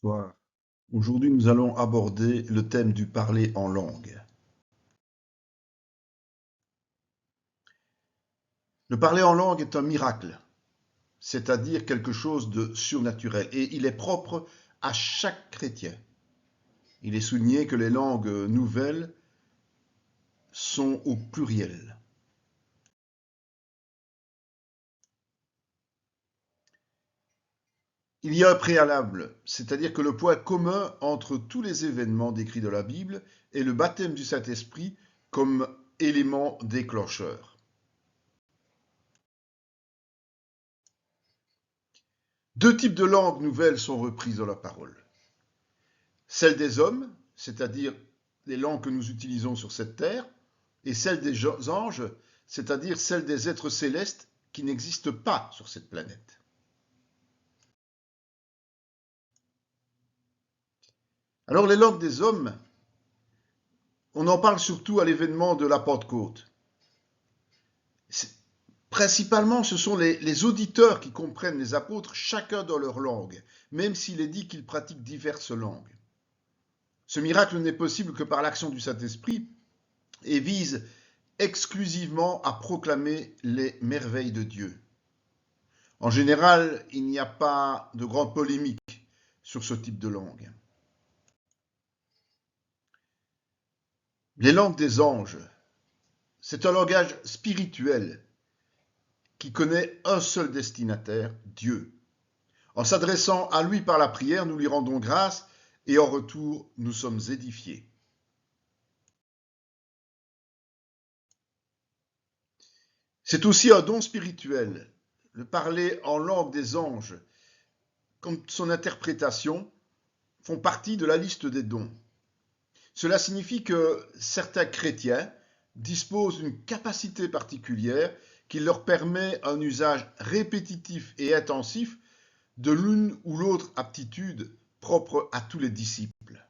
Bonsoir. Aujourd'hui, nous allons aborder le thème du parler en langue. Le parler en langue est un miracle, c'est-à-dire quelque chose de surnaturel, et il est propre à chaque chrétien. Il est souligné que les langues nouvelles sont au pluriel. Il y a un préalable, c'est-à-dire que le point commun entre tous les événements décrits dans la Bible est le baptême du Saint-Esprit comme élément déclencheur. Deux types de langues nouvelles sont reprises dans la parole. Celle des hommes, c'est-à-dire les langues que nous utilisons sur cette terre, et celle des anges, c'est-à-dire celle des êtres célestes qui n'existent pas sur cette planète. Alors les langues des hommes, on en parle surtout à l'événement de la Pentecôte. Principalement, ce sont les auditeurs qui comprennent les apôtres, chacun dans leur langue, même s'il est dit qu'ils pratiquent diverses langues. Ce miracle n'est possible que par l'action du Saint-Esprit et vise exclusivement à proclamer les merveilles de Dieu. En général, il n'y a pas de grande polémique sur ce type de langue. Les langues des anges, c'est un langage spirituel qui connaît un seul destinataire, Dieu. En s'adressant à lui par la prière, nous lui rendons grâce et en retour, nous sommes édifiés. C'est aussi un don spirituel. Le parler en langue des anges, comme son interprétation, font partie de la liste des dons. Cela signifie que certains chrétiens disposent d'une capacité particulière qui leur permet un usage répétitif et intensif de l'une ou l'autre aptitude propre à tous les disciples.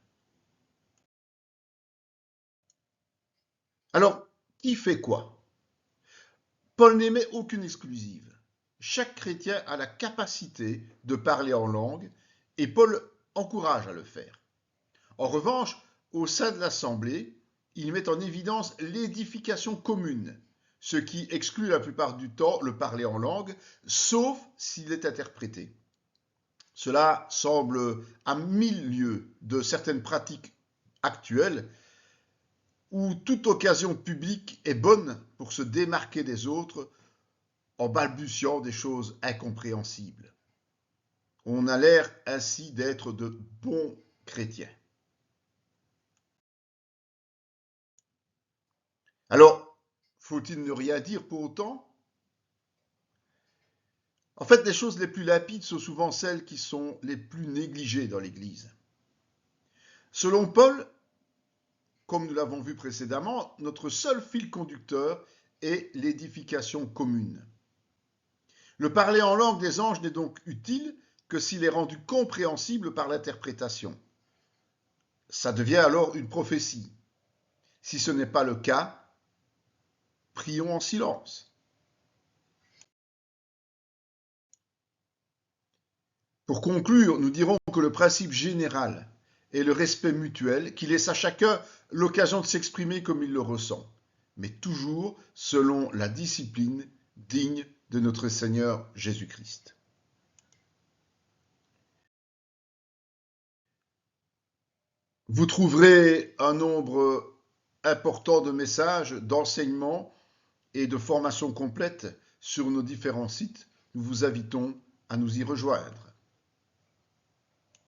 Alors, qui fait quoi? Paul n'émet aucune exclusive. Chaque chrétien a la capacité de parler en langue et Paul encourage à le faire. En revanche, au sein de l'Assemblée, il met en évidence l'édification commune, ce qui exclut la plupart du temps le parler en langue, sauf s'il est interprété. Cela semble à 1000 lieues de certaines pratiques actuelles où toute occasion publique est bonne pour se démarquer des autres en balbutiant des choses incompréhensibles. On a l'air ainsi d'être de bons chrétiens. Alors, faut-il ne rien dire pour autant? En fait, les choses les plus limpides sont souvent celles qui sont les plus négligées dans l'Église. Selon Paul, comme nous l'avons vu précédemment, notre seul fil conducteur est l'édification commune. Le parler en langue des anges n'est donc utile que s'il est rendu compréhensible par l'interprétation. Ça devient alors une prophétie. Si ce n'est pas le cas, prions en silence. Pour conclure, nous dirons que le principe général est le respect mutuel qui laisse à chacun l'occasion de s'exprimer comme il le ressent, mais toujours selon la discipline digne de notre Seigneur Jésus-Christ. Vous trouverez un nombre important de messages, d'enseignements et de formations complètes sur nos différents sites. Nous vous invitons à nous y rejoindre.